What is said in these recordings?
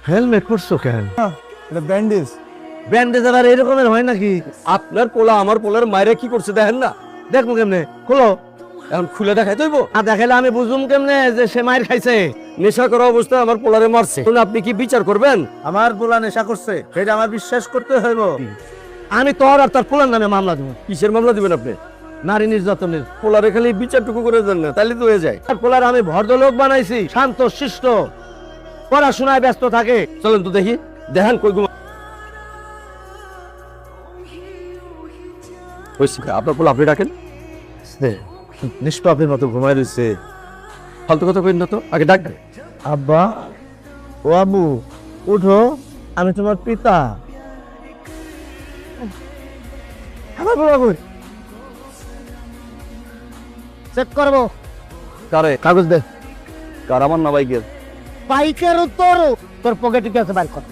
Helmet পরছো কেন? এটা bandage. Bandage আবার এরকমের হয় নাকি? আপনার পোলা আমার পোলার মায়েরা কি করছে দেখেন না? দেখবো কেমনে? খোলো। এখন খুলে দেখাই তৈব। আর দেখালে আমি বুঝুম কেমনে যে সে মায়ের খাইছে? নেশা করা অবস্থায় আমার পোলারে মারছে, আপনি কি বিচার করবেন? আমার পোলা নেশা করছে, সেটা আমার বিশ্বাস করতে হইব। আমি তোর আর তার পোলার নামে মামলা দেবো। কিসের মামলা দিবেন আপনি? নারী নির্যাতনের। পোলারে খালি বিচারটুকু করে দেন না, তাহলে তো হয়ে যায়। আর পোলার আমি ভদ্রলোক বানাইছি, শান্ত শিষ্ট, পড়াশোনায় ব্যস্ত থাকে। চলেন তো দেখি, দেখেন কই ঘুমা। আপনার পোলা আপনি ডাকেন। নিষ্পাপের মতো ঘুমাই রয়েছে। ফালতু কথা কইন না তো, আগে ডাক দেন। আব্বা, ও আবু, উঠো, আমি তোমার পিতা। আমার বলা কই? চেক করবো। কারে? কাগজ দে। কার, আমার না বাইকের? বাইকের উত্তর তোর পকেটে কি আছে? বাইর কর।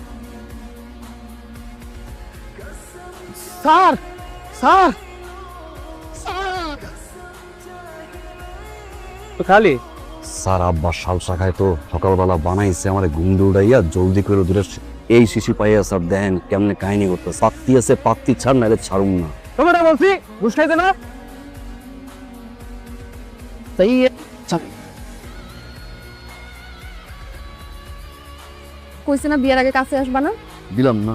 স্যার, স্যার, খালি স্যার আব্বা শালসা খায় তো সকালবেলা বানাইছে আমার ঘুম উড়াইয়া জলদি করে দূরে এই শিশু পাইয়া স্যার দেখেন কেমনে কাহিনী করতে পাত্তি আছে পাত্তি ছাড় নাহলে ছাড়ুম না। তোমার বলছি ঘুষ খাইতে না? তাই কইছে না বিয়ের আগে কাছে আসবা না? দিলাম না,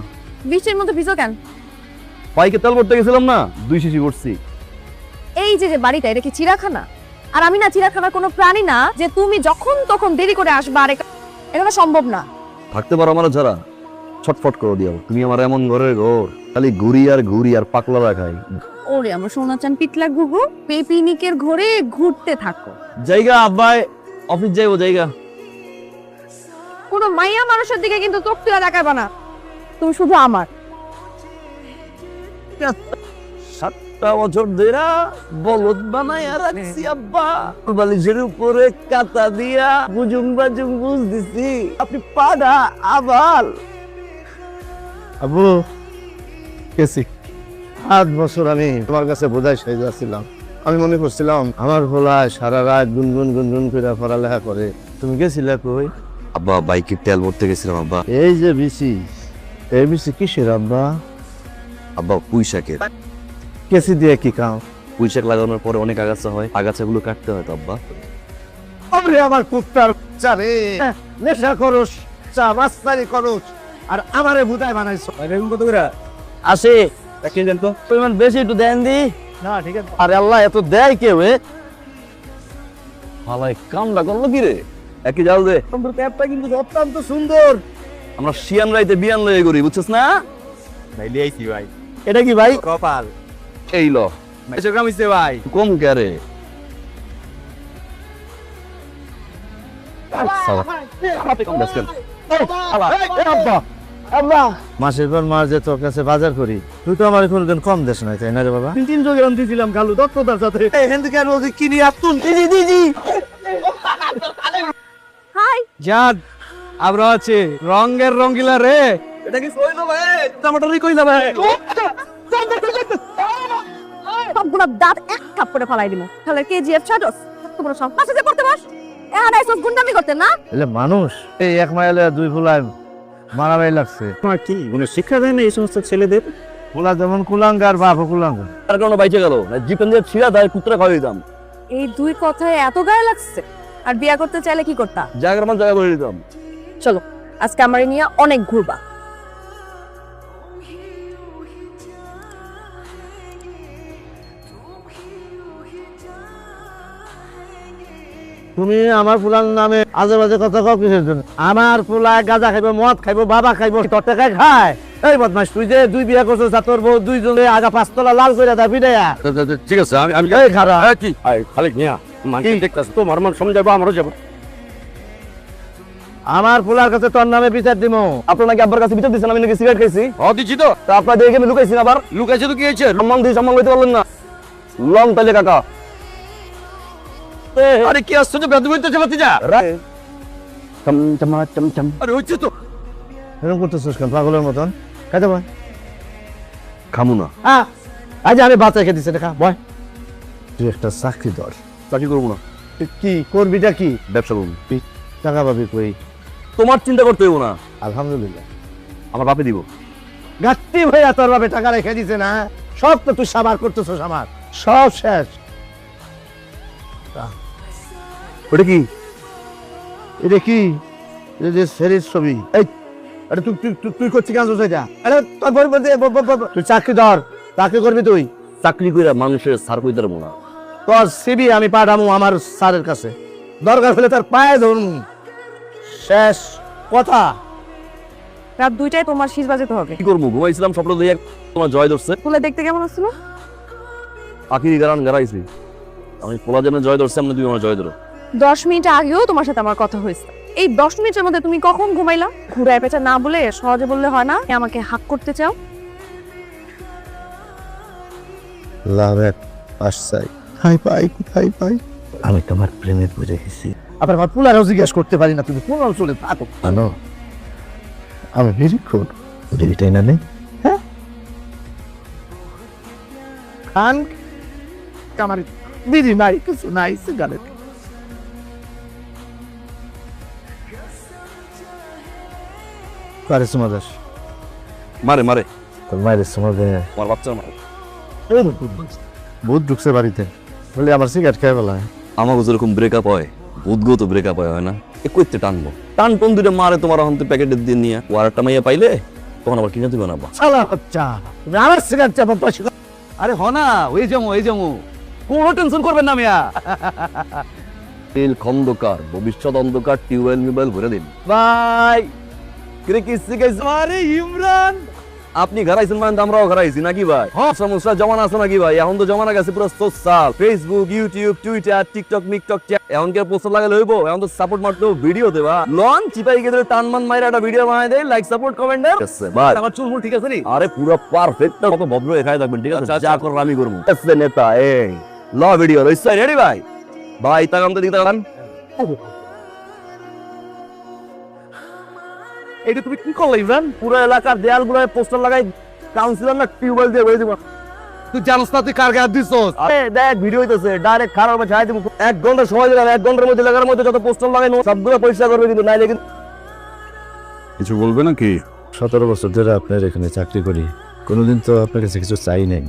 বৃষ্টির মধ্যে ভিজো কেন? বাইকে তেল ভরতে গেছিলাম না, 2 শিশি করছি। এই যে যে বাড়িটা, এটা কি চিড়াখানা? আর আমি না চিড়াখানার কোনো প্রাণী না যে তুমি যখন তখন দেরি করে আসবা। আর এটা তো সম্ভব না। থাকতে পারো আমার যারা ছটফট করে দিও, তুমি আমার এমন ঘরের ঘর খালি ঘুরি আর পাকলা রাখাই। ওরে আমার সোনা চান পিতলা ঘুঘু, পেপিনিকের ঘরে ঘুরতে থাকো। জায়গা আব্বাই অফিস যাইবো জায়গা। কোনো মাইয়া মানুষের দিকে কিন্তু চোখ তুলে তাকাবা না, তুমি শুধু আমার। 7টা বছর ধরে বলদ বানায় রাখছি আব্বা, বালিশের উপরে কাতা দিয়া বুজুং বাজুং বুঝ দিছি, আপনি পাড়া আবাল। আবু, গেছি 8 বছর আমি তোমার কাছে বোঝাই সাইজ আসছিলাম। আমি মনে করছিলাম আমার ভোলায় সারা রাত গুনগুন গুনগুন করে পড়ালেখা করে। তুমি গেছিলে কই? আব্বা বাইকে তেল ভরতে গেছিলাম আব্বা। এই যে বিসি, এই বিসি কিসের আব্বা? আব্বা পুঁইশাকের। কেসি দিয়ে কি কাম? পুঁইশাক লাগানোর পরে অনেক আগাছা হয়, আগাছাগুলো কাটতে হয় তো আব্বা। ওরে আমার কুত্তার চারে, নেশা করস, চা মাস্তারি করস, আর আমারে ভুতায় বানাইছো। কত করে আসে কে জান তো? পরিমাণ বেশি একটু দেন দি। না ঠিক আছে। আরে আল্লাহ, এত দেয় কেউ? হালাই কামটা করলো কি রে? একই জাল দে। ট্যাপটা কিন্তু অত্যন্ত সুন্দর। আমরা শিয়ান রাইতে বিয়ান লয়ে করি, বুঝছিস না? ভাই লিয়াইছি ভাই। এটা কি ভাই? কপাল। এই ল এসে কামিছে ভাই। কম ক্যারে মাসের পর মাস যে তোর কাছে বাজার করি, তুই তো আমার কোনোদিন কম দেশ নাই, তাই না রে বাবা? 3 যোগে দিয়েছিলাম গালু দত্তদার সাথে। এখান থেকে আর বলছি কিনি আতুন দিদি। হাই জান আমরা আছে রঙের রঙ্গিলা রে। এটা কি কইলো ভাই? টমাটোরই কইলা ভাই। সবগুলো দাঁত এক থাপ্পড়ে ফালাই দিমু। তাহলে কেজিএফ ছাড়স তোমরা সব পাশে পড়তে বস। এখানে এসব গুন্ডামি করতে না? এলে মানুষ এই 1 মাইলে 2 ফুলায় মারামারি লাগছে। তোমার কি কোনো শিক্ষা দেয় না এই সমস্ত ছেলেদের? ফুলা যেমন কুলাঙ্গার, বাপ কুলাঙ্গার। আর কোনো বাইচে গেল জিপেন দিয়ে ছিড়া দেয় কুত্রা খাওয়াই দিতাম। এই 2 কথায় এত গায়ে লাগছে? আর বিয়া করতে চাইলে কি করতা? জায়গার মান জায়গা করে দিতাম। চলো আজকে আমারে নিয়ে অনেক ঘুরবা। তুমি আমার ফুলার নামে আজে বাজে কথা কও কিসের জন্য? আমার ফুলা গাঁজা খাইবো, মদ খাইবো, বাবা খাইবো, তোর টাকায় খায়। এই বদমাস, তুই যে 2 বিয়া করছিস, তোর বউ 2 জনে আগা 5 তলা লাল করে দা বিদায়া। ঠিক আছে আমি এই খারাপ কি খালি নিয়া মানকে দেখতাছ তো মারমান সমঝাইবো আমারও যাব। আমার ফুলার কাছে তোর নামে বিচার দিমু। আপনার নাকি আব্বার কাছে বিচার দিচ্ছেন, আমি নাকি সিগারেট খাইছি। দিছি তো। তা আপনার দেখে আমি লুকাইছি না, আবার লুকাইছে তো কি হয়েছে? সম্মান দিয়ে সম্মান লইতে পারলেন না। লং তাইলে কাকা। আরে কি আসছে যে বেদু হইতেছে ভাতিজা? চম চমা চম চম। আরে হইছে তো। এরকম করতেছিস কেন পাগলের মতন? খাইতে বয়। খামু না। আজ আমি বাচ্চা খেয়ে দিচ্ছি, দেখা বয়। তুই একটা চাকরি ধর। চাকরি করবো না। কি করবিটা কি? ব্যবসা করবো। টাকা পাবি কই? তোমার চিন্তা করতে হইব না। আলহামদুলিল্লাহ। আমার বাপে দিব। গাত্তি ভাইয়া তোর বাপে টাকা রেখে দিছে না, সব তো তুই সাবার করতেছস, আমার সব শেষ। ওটা কি? এটা কি? এটা যে সেরির ছবি। এই আরে তুই তুই তুই- তুই করছিস কেন এটা? আরে তোর তুই চাকরি ধর, চাকরি করবি তুই। চাকরি কইরা মানুষের সার কই ধরবো না। তোর সিবি আমি পাঠামু আমার স্যারের কাছে, দরকার হলে তার পায়ে ধরমু। শেষ কথা। রাত 2টায় তোমার শীষ বাজাতে হবে। কি করবো? ঘুমাইছিলাম, স্বপ্ন দিয়ে তোমার জয় ধরছে। ফুলে দেখতে কেমন আসছিল? আখিরি গান গারাইছি আমি, পোলা যেন জয় ধরছে, আমরা দুই আমার জয় ধরো। 10 মিনিট আগেও তোমার সাথে আমার কথা হয়েছে। এই 10 মিনিটের মধ্যে তুমি কখন ঘুমাইলা? ঘুরায় পেঁচা না বলে সহজে বললে হয় না আমাকে হাক করতে চাও? লাভের পাশ চাই, হাই পাই কোথায় পাই? আমি তোমার প্রেমে পড়ে গেছি। আবার আমার পুলারও জিজ্ঞেস করতে পারি না, তুমি কোন অঞ্চলে থাকো? জানো আমি নিরীক্ষণ এটাই না নেই। হ্যাঁ খান আমার বিড়ি নাই, কিছু নাই, সিগারেট। কারে সুমা দাস? মারে মারে, তোর মায়ের সুমা দে। আমার বাচ্চার মারে। ভূত ঢুকছে বাড়িতে বলে আমার সিগারেট খেয়ে বেলায়। আমাকে যেরকম ব্রেকআপ হয়, ভূতগো তো ব্রেকআপ হয় না। এ কইতে টানবো, টান টন দুইটা মারে তোমার এখন প্যাকেটের দিয়ে নিয়ে। ও আর একটা মাইয়া পাইলে তখন আবার কিনে দিবে না। শালা বাচ্চা, তুমি আমার সিগারেট চাপা পয়সা। আরে হ না, ওই জমু কোনো টেনশন করবেন না মিয়া। তেল খন্দকার, ভবিষ্যৎ অন্ধকার, টিউবওয়েল মিউবওয়েল ভরে দিন ভাই। কিরে কি শিখাইছ? আরে ইমরান, আপনি ঘরাইছেন মানে আমরাও ঘরাইছি নাকি ভাই? সমস্যা জমানা আছে নাকি ভাই? এখন তো জমানা গেছে পুরো social, Facebook, YouTube, Twitter, TikTok, মিকটক। এখন কি পোস্টার লাগালে হইব? এখন তো সাপোর্ট মারতে ভিডিও দেবা। লন চিপাই গেলে টান মান মাইরা একটা ভিডিও বানাই দেয়, লাইক সাপোর্ট কমেন্ট দেয় ভাই। আমার চুলমুল ঠিক আছে নি? আরে পুরো পারফেক্ট, কত ভদ্র এখানে থাকবেন, ঠিক আছে? যা করব আমি করব। এসে নেতা এই ল ভিডিও রইছে রেডি ভাই? ভাই তাকাম তো দিতে কারণ এটা তুমি কি করলে ইমরান? পুরো এলাকার দেয়ালগুলোয় পোস্টার লাগাই, কাউন্সিলর না টিউবওয়েল দিয়ে ভরে দিব। তুই জানোস না তুই কার গায়ে দিছস? আরে দেখ ভিডিও হইতেছে, ডাইরেক্ট খারাপ ছাই দিব। 1 ঘন্টা সময় দিলাম, 1 ঘন্টার মধ্যে লাগার মধ্যে যত পোস্টার লাগাইনো সবগুলো পরিষ্কার করবে, কিন্তু নাইলে কিন্তু কিছু বলবে নাকি? 17 বছর ধরে আপনার এখানে চাকরি করি, কোনোদিন তো আপনার কাছে কিছু চাই নাই।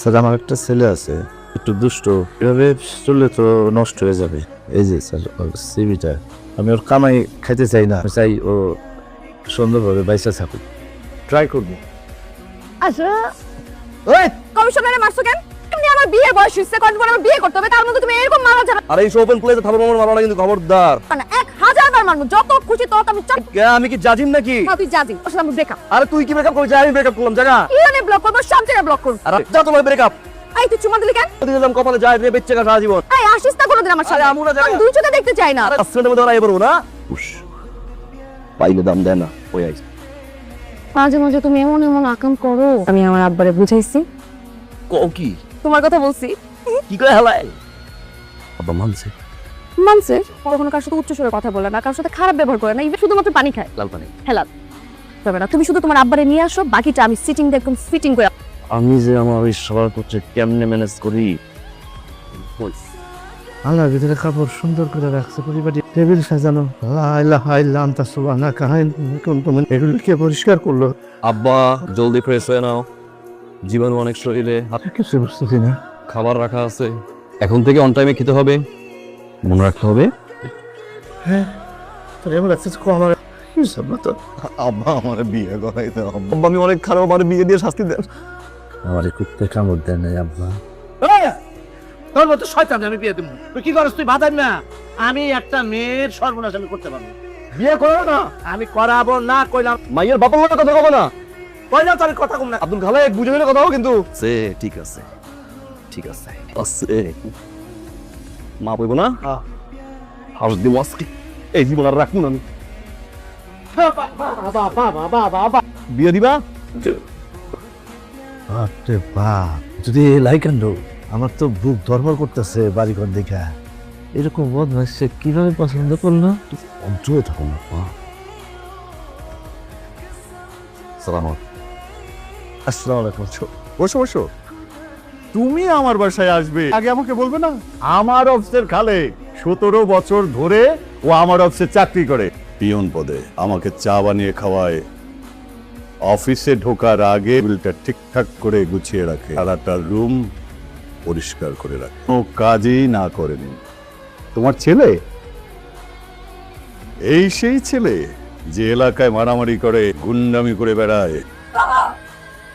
স্যার আমার একটা ছেলে আছে, একটু দুষ্ট, এভাবে চললে তো নষ্ট হয়ে যাবে। এই যে স্যার সিবিটা, আমি ওর কামাই খাইতে চাই না, চাই ও সুন্দরভাবে বাইসা থাকুক, ট্রাই করবো। আচ্ছা ওই কমিশনারে মারছো কেন? তুমি আমার বিয়ের বয়স হইছে, কত বড় আমার বিয়ে করতে হবে, তার মধ্যে তুমি এরকম মারা যাবে আর এই ওপেন প্লেসে থাপড় মারো মারো না কিন্তু, খবরদার। না। 1000 বার মারবো, যত খুশি তত আমি চাই। কে আমি কি জাজিম নাকি? না তুই যাবি, ওর সাথে আমি ব্রেকআপ। আরে তুই কি ব্রেকআপ করছিস? আমি ব্রেকআপ করলাম জায়গা। ইরানে ব্লক করবো, সব জায়গায় ব্লক করবো। আর যা তোমার ব্রেকআপ এই তুই চুমা দিলি কেন? দিলাম কপালে, যায় রে বেচ্চা সারা জীবন। এই আসিস না কোনোদিন আমার সাথে, আরে আমুরা জায়গা। আমি দুই চোখে দেখতে চাই না। আরে আসলে মধ্যে ওরা এবারও না উস পাইলে দাম দেয় না ওই আইস। মাঝে মাঝে তুমি এমন এমন আকাম করো, আমি আমার আব্বারে বুঝাইছি। কও কি? তোমার কথা বলছি। কি কয় হালাই? আব্বা মানছে? মানছে। কখনো কার সাথে উচ্চ স্বরে কথা বলে না, কার সাথে খারাপ ব্যবহার করে না, ইভেন শুধুমাত্র পানি খায়। লাল পানি হেলা তবে না, তুমি শুধু তোমার আব্বারে নিয়ে আসো, বাকিটা আমি সিটিং দিয়ে একদম ফিটিং করে। আমি যে আমার ওই সবার করছে কেমনে ম্যানেজ করি। আল্লাহর ভিতরে কাপড় সুন্দর করে রাখছে, পরিপাটি টেবিল সাজানো, এগুলোকে পরিষ্কার করলো। আব্বা জলদি ফ্রেশ হয়ে নাও, জীবাণু অনেক শরীরে। কিছু বুঝতেছি না। খাবার রাখা আছে, এখন থেকে অন টাইমে খেতে হবে, মনে রাখতে হবে। হ্যাঁ তোর এমন লাগছে আমার হিসাব না তো। আব্বা আমার বিয়ে করাইতে হবে। আব্বা আমি অনেক খারাপ, আমার বিয়ে দিয়ে শাস্তি দেন। আমার কুত্তে কামড় দেয় নাই আব্বা। তোর মতো শয়তান আমি বিয়ে দেবো। তুই কি করছ? তুই বাধা না। আমি একটা মেয়ের সর্বনাশ আমি করতে পারবো। বিয়ে করো না, আমি করাবো না কইলাম। মাইয়ের বাবার লোকের কথা কব না, কইলাম তার কথা কম না। আব্দুল খালে এক বুঝে গেলে কথা হবে কিন্তু। সে ঠিক আছে, ঠিক আছে আছে মা বইব না। হাউস দিব আজকে, এই জীবন আর রাখবো না আমি। বিয়ে দিবা? বাপরে বাপ, যদি লাইকান্ড আমার তো বুক ধরমর করতেছে বাড়িঘর দেখা। এরকম বদমাইশ সে কিভাবে পছন্দ করলো? অঞ্চলে থাকুন না। সালাম আসসালামু আলাইকুম। বসো বসো, তুমি আমার বাসায় আসবে আগে আমাকে বলবে না? আমার অফিসের খালে 17 বছর ধরে ও আমার অফিসে চাকরি করে, পিয়ন পদে আমাকে চা বানিয়ে খাওয়ায়, অফিসে ঢোকার আগে টেবিলটা ঠিকঠাক করে গুছিয়ে রাখে, সারাটা রুম পরিষ্কার করে রাখে, কোনো কাজই না করেনি। তোমার ছেলে এই সেই ছেলে যে এলাকায় মারামারি করে, গুন্ডামি করে বেড়ায়।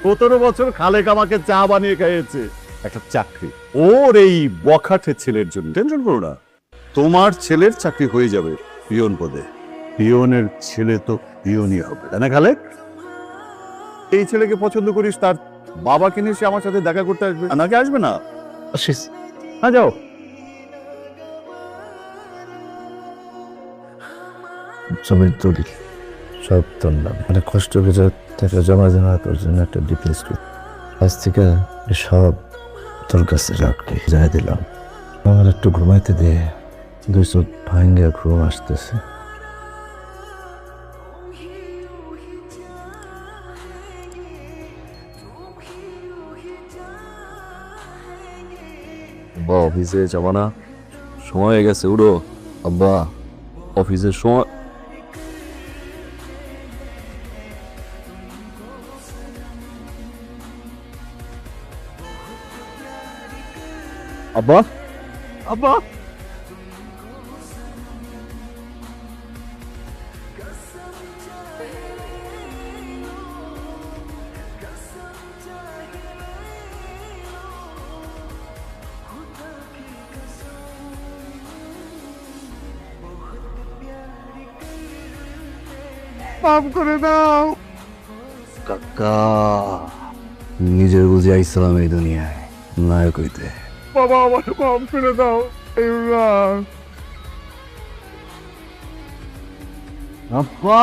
17 বছর খালেক আমাকে চা বানিয়ে খাইয়েছে, একটা চাকরি ওর এই বখাটে ছেলের জন্য। টেনশন করো না, তোমার ছেলের চাকরি হয়ে যাবে পিয়ন পদে। পিয়নের ছেলে তো পিয়নই হবে, তাই না খালেক? এই ছেলেকে পছন্দ করিস, তার বাবাকে নিয়ে সে আমার সাথে দেখা করতে আসবে, নাকি আসবে না? আসিস। হ্যাঁ, যাও। জমির দলিল সব তোর নাম, অনেক কষ্ট করে টাকা জমা তোর জন্য একটা ডিফেন্স করি। আজ থেকে সব তোর কাছে রাখলি, যাই দিলাম। আমার একটু ঘুমাইতে দে, 2 চোখ ভাঙ্গে ঘুম আসতেছে। আব্বা অফিসে যাবা না? সময় হয়ে গেছে, উঠো। আব্বা অফিসের সময়। আব্বা, আব্বা, মাফ করে দাও কাকা। নিজের বুঝে আইসালাম এই দুনিয়ায়, নায়ক হইতে। বাবা, আমার মাফ করে দাও। আব্বা